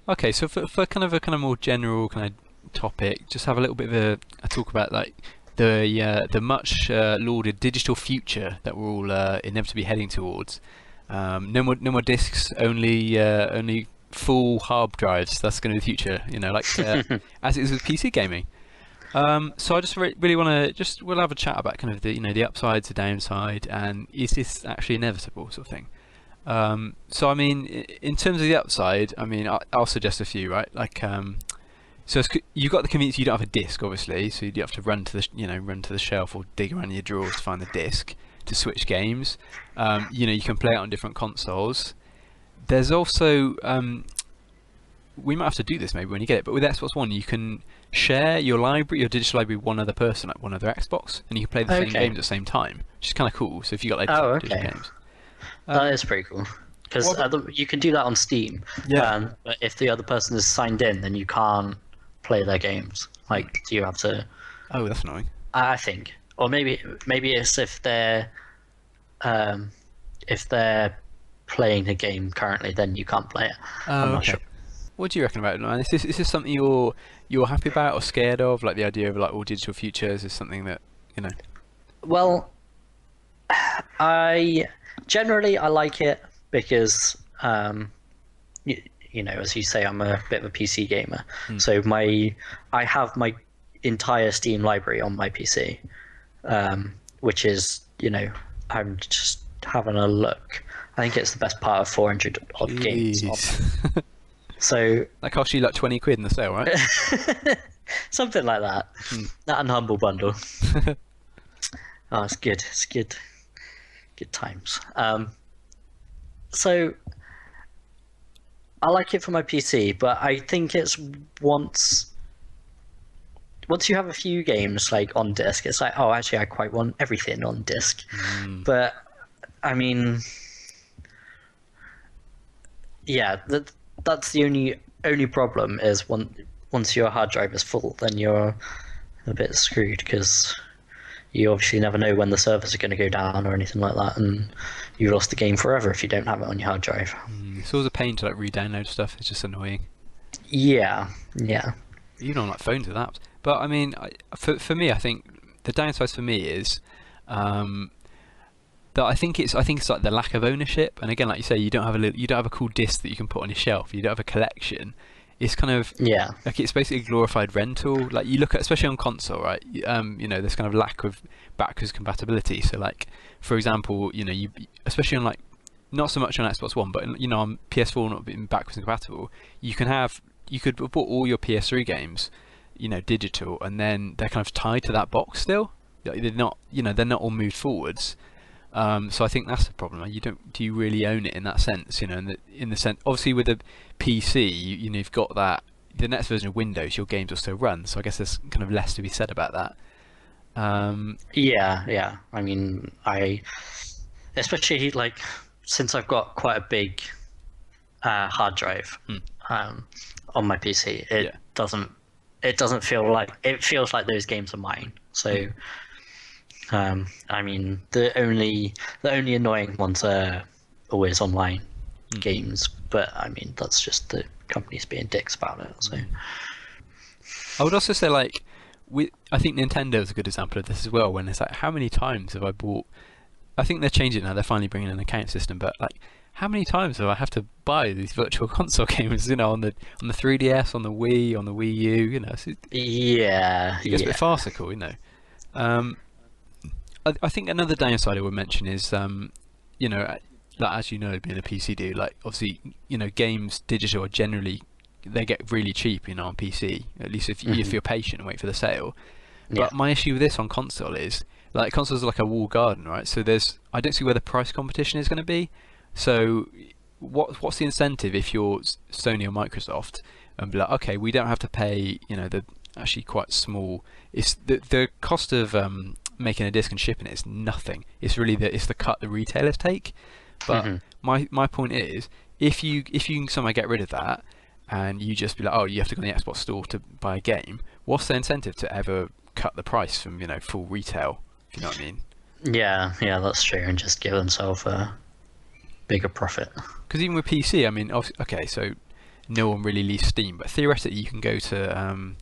Okay, so for kind of a kind of more general kind of topic, just have a little bit of a talk about like the much lauded digital future that we're all inevitably heading towards. No more discs, only full hard drives. That's going to be the future. Like as it is with PC gaming. So I just really want to we'll have a chat about kind of the upsides, the downside, and is this actually inevitable sort of thing. So I mean, in terms of the upside, I mean, I'll suggest a few, right? Like, so you've got the convenience. You don't have a disc, obviously, so you have to run to the shelf or dig around in your drawers to find the disc to switch games. You can play it on different consoles. There's also we might have to do this maybe when you get it, but with Xbox One, you can share your library, your digital library, with one other person, like one other Xbox, and you can play the same games at the same time, which is kind of cool. So if you got like digital games. That is pretty cool. Because you can do that on Steam. Yeah. But if the other person is signed in, then you can't play their games. Like, do you have to? Oh, that's annoying. I think, or maybe it's if they're playing the game currently, then you can't play it. I'm not sure. What do you reckon about it, Ryan? Is this something you're happy about or scared of? Like the idea of like all digital futures is something that Well, I like it because as you say, I'm a bit of a PC gamer. So I have my entire Steam library on my PC, which is I'm just having a look. I think it's the best part of 400 odd games. So that cost you like 20 quid in the sale, right? Something like that. That and Humble Bundle. Oh, it's good. It's good. Good times. So I like it for my PC, but I think it's once you have a few games like on disc, it's like, oh, actually, I quite want everything on disc. But I mean, yeah, that's the only problem is once your hard drive is full, then you're a bit screwed because you obviously never know when the servers are going to go down or anything like that, and you've lost the game forever if you don't have it on your hard drive. It's always a pain to like re-download stuff. It's just annoying. Yeah. Even on like phones and apps. But I mean, for me, I think the downside for me is that I think it's like the lack of ownership. And again, like you say, you don't have a cool disc that you can put on your shelf. You don't have a collection. It's kind of like it's basically a glorified rental. Like you look at, especially on console, right? There's kind of lack of backwards compatibility. So like, for example, you especially on like not so much on Xbox One, but on PS4 not being backwards compatible, you could have bought all your PS3 games, digital, and then they're kind of tied to that box still. They're not all moved forwards. So I think that's the problem. Do you really own it in that sense? In the sense, obviously with a PC, you've got that the next version of Windows, your games will still run. So I guess there's kind of less to be said about that. Yeah. I mean, especially like since I've got quite a big hard drive on my PC, it doesn't feel like it feels like those games are mine. So. I mean, the only annoying ones are always online games, but I mean that's just the companies being dicks about it. So I would also say like I think Nintendo is a good example of this as well. When it's like, how many times have I bought? I think they're changing now. They're finally bringing an account system, but like, how many times do I have to buy these virtual console games? On the 3DS, on the Wii, on the Wii U. It gets a bit farcical. I think another downside I would mention is, like, as you know, being a PC dude, like obviously, games digital are generally they get really cheap, on PC. At least if you're patient and wait for the sale. But my issue with this on console is like consoles are like a walled garden, right? So I don't see where the price competition is going to be. So what's the incentive if you're Sony or Microsoft and be like, okay, we don't have to pay, the actually quite small. It's the cost of making a disc and shipping it is nothing. It's really the cut the retailers take. But my point is, if you can somehow get rid of that, and you just be like, oh, you have to go to the Xbox store to buy a game, what's the incentive to ever cut the price from full retail? If you know what I mean? Yeah, that's true, and just give themselves a bigger profit. Because even with PC, I mean, okay, so no one really leaves Steam. But theoretically, you can go to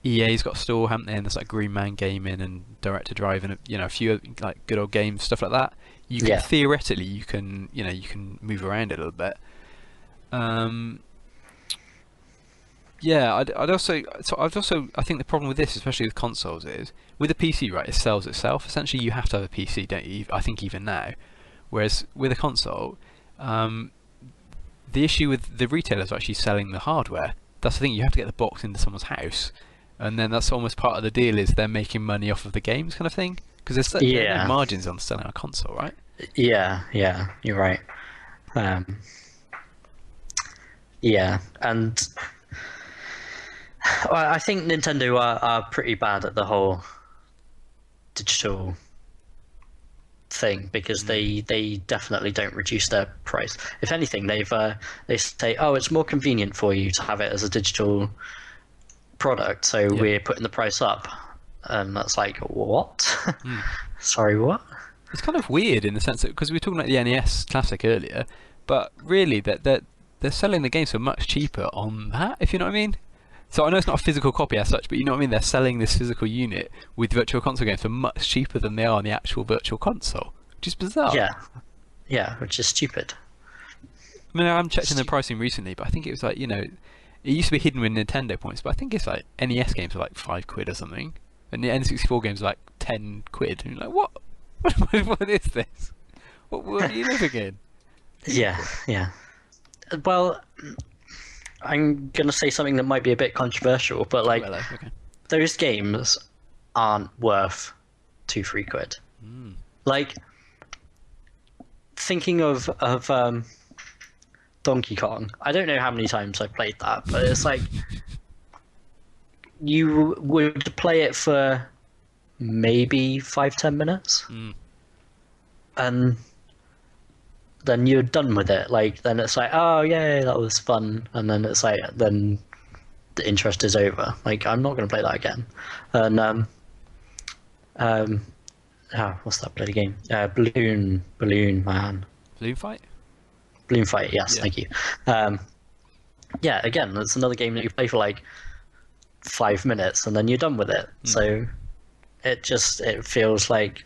EA's got a store, haven't they? And there's like Green Man Gaming and Direct to Drive and a few like good old games, stuff like that. You can theoretically you can move around a little bit. Yeah, I'd also I think the problem with this, especially with consoles, is with a PC, right? It sells itself. Essentially, you have to have a PC, don't you? I think even now. Whereas with a console, the issue with the retailers actually selling the hardware. That's the thing. You have to get the box into someone's house, and then that's almost part of the deal. Is they're making money off of the games, kind of thing. Because there's no margins on selling a console, right? Yeah, you're right. Yeah, and well, I think Nintendo are pretty bad at the whole digital thing, because they definitely don't reduce their price. If anything, they say, oh, it's more convenient for you to have it as a digital product, so we're putting the price up. And that's like, what? Sorry, what? It's kind of weird in the sense that, because we were talking about the NES Classic earlier, but really they're selling the games for much cheaper on that, if you know what I mean. So I know it's not a physical copy as such, but you know what I mean. They're selling this physical unit with Virtual Console games for much cheaper than they are on the actual Virtual Console, which is bizarre. Yeah, which is stupid. I mean, I haven't checked in the pricing recently, but I think it was like, it used to be hidden with Nintendo points, but I think it's like NES games are like £5 or something, and the N64 games are like £10, and you're like, what? What is this? What are you living in? Yeah. Well, I'm gonna say something that might be a bit controversial, but like, those games aren't worth £2-3. Like, thinking of Donkey Kong, I don't know how many times I've played that, but it's like you would play it for maybe 5-10 minutes, and then you're done with it. Like, then it's like, oh yeah, that was fun, and then it's like, then the interest is over. Like, I'm not going to play that again. And what's that bloody game? Balloon Man. Balloon Fight. Balloon Fight. Yes, thank you. Yeah, again, it's another game that you play for like 5 minutes, and then you're done with it. So it feels like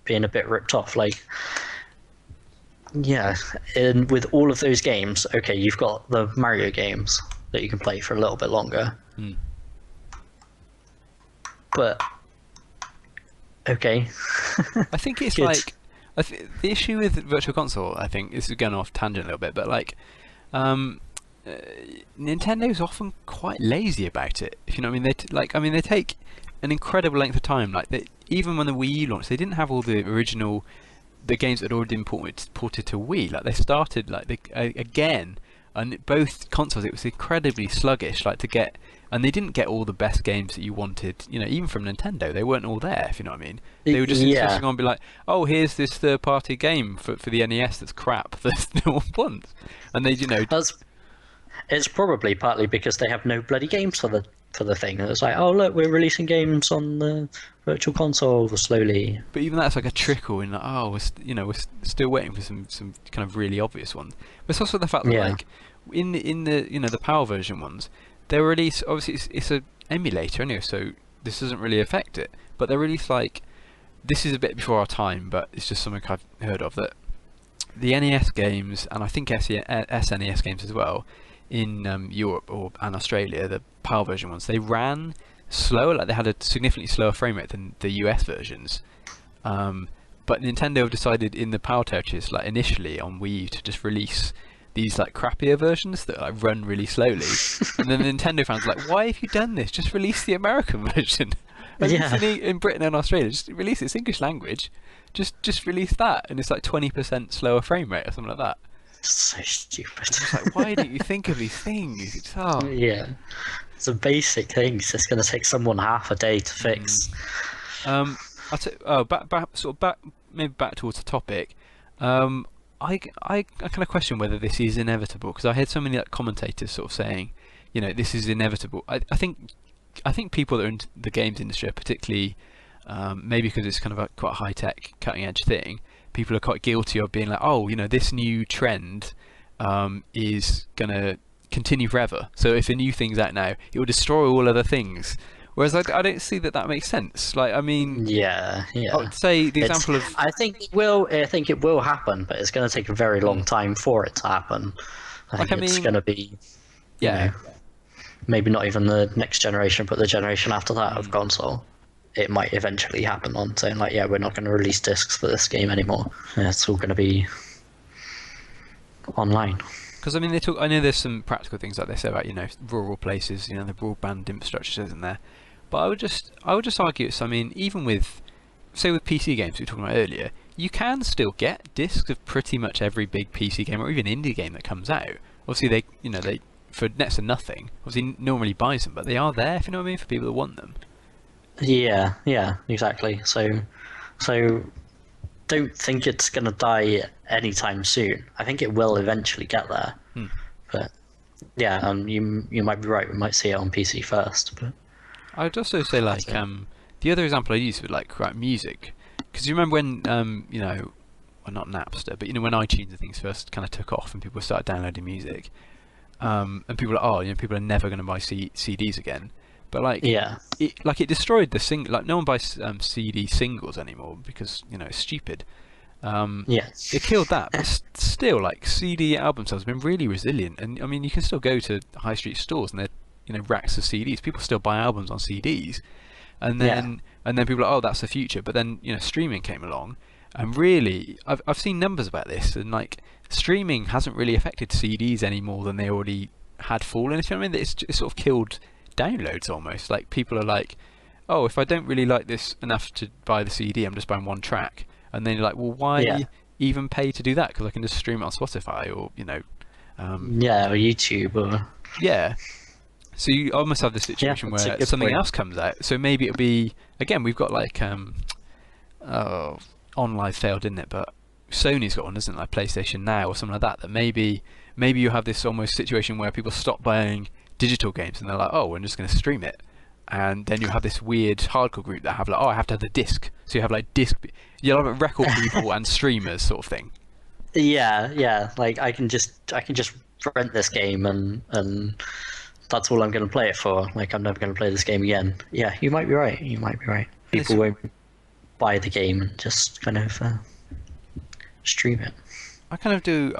being a bit ripped off. Like, yeah, and with all of those games, okay, you've got the Mario games that you can play for a little bit longer. But okay. I think it's like the issue with Virtual Console, I think, this is going off tangent a little bit, but like Nintendo's often quite lazy about it. If you know what I mean, they take an incredible length of time. Like, even when the Wii U launched, they didn't have all the original games that had already been ported to Wii. Like, they started again, and both consoles, it was incredibly sluggish. Like, to get, and they didn't get all the best games that you wanted. Even from Nintendo, they weren't all there. If you know what I mean, they were just insisting on be like, oh, here's this third-party game for the NES that's crap that no one wants, and they It's probably partly because they have no bloody games for the thing. And it's like, oh look, we're releasing games on the Virtual Console slowly. But even that's like a trickle in, like, oh, we're still waiting for some kind of really obvious ones. But it's also the fact that like in the the PAL version ones, they're released, obviously it's a emulator anyway, so this doesn't really affect it. But they're released like, this is a bit before our time, but it's just something I've heard of, that the NES games, and I think SNES games as well, in Europe and Australia, the PAL version ones, they ran slower. Like, they had a significantly slower frame rate than the US versions. But Nintendo have decided in the PAL territories, like initially on Wii U, to just release these like crappier versions that like run really slowly. And then the Nintendo fans are like, why have you done this? Just release the American version. In Britain and Australia, just release its English language. Just release that, and it's like 20% slower frame rate or something like that. So stupid. It's like, why don't you think of these things? Yeah, it's a basic thing. It's just going to take someone half a day to fix. Back towards the topic. I kind of question whether this is inevitable, because I heard so many like commentators sort of saying, this is inevitable. I think people that are in the games industry are particularly, maybe because it's kind of quite a high tech, cutting edge thing. People are quite guilty of being like, oh, this new trend is gonna continue forever. So if a new thing's out now, it will destroy all other things. Whereas I don't see that makes sense. Like, I mean, Yeah, I would say the It's, example of I think it will happen, but it's going to take a very long time for it to happen. I think it's going to be, yeah, maybe not even the next generation, but the generation after that of console. It might eventually happen on saying like, yeah, we're not going to release discs for this game anymore. Yeah, it's all going to be online. because I mean, I know there's some practical things like they say about rural places, the broadband infrastructure isn't there, but I would just argue it's. I mean, even with say with PC games we were talking about earlier, you can still get discs of pretty much every big PC game or even indie game that comes out. Obviously, they for next to nothing. Obviously, no one really buys them, but they are there. If you know what I mean, for people that want them. Yeah, exactly. So don't think it's going to die anytime soon. I think it will eventually get there. But yeah, you might be right. We might see it on PC first. But I would also say like the other example I use with like music, because you remember when well, not Napster, but when iTunes and things first kind of took off and people started downloading music, and people are people are never going to buy CDs again. But like it destroyed the like no one buys CD singles anymore because it's stupid. It killed that, but still, like CD album sales have been really resilient, and I mean you can still go to high street stores and they're racks of CDs. People still buy albums on CDs, and then people are like, oh, that's the future. But then streaming came along, and really I've seen numbers about this, and like streaming hasn't really affected CDs any more than they already had fallen. If you know what I mean, it's sort of killed downloads almost. Like people are like, oh, if I don't really like this enough to buy the CD, I'm just buying one track. And then you're like, well, why even pay to do that? Because I can just stream it on Spotify or or YouTube or So you almost have the situation where something else comes out. So maybe it'll be again. We've got like OnLive failed, didn't it? But Sony's got one, isn't it? Like PlayStation Now or something like that. That maybe you have this almost situation where people stop buying digital games and they're like, oh, we're just going to stream it. And then you have this weird hardcore group that have like, oh, I have to have the disc. So you have like you'll have record people and streamers sort of thing. Yeah. Like I can just rent this game and that's all I'm going to play it for. Like I'm never going to play this game again. Yeah, you might be right. People won't buy the game and just kind of stream it. I kind of do.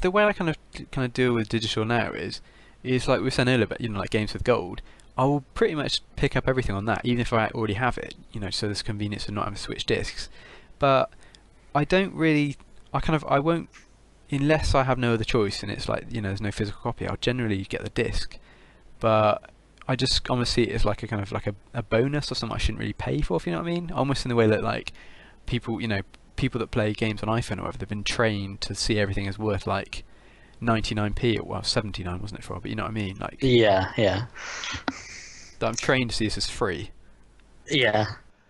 The way I kind of deal with digital now is like we were saying earlier about like games with gold. I will pretty much pick up everything on that, even if I already have it. So there's convenience of not having to switch discs. But I don't really. I won't unless I have no other choice, and it's like there's no physical copy. I'll generally get the disc, but I just almost see it as like a kind of like a bonus or something I shouldn't really pay for. If you know what I mean, almost in the way that like people that play games on iPhone or whatever, they've been trained to see everything as worth like 99p, well 79 wasn't it for, but you know what I mean, like yeah that I'm trained to see this as free. Yeah,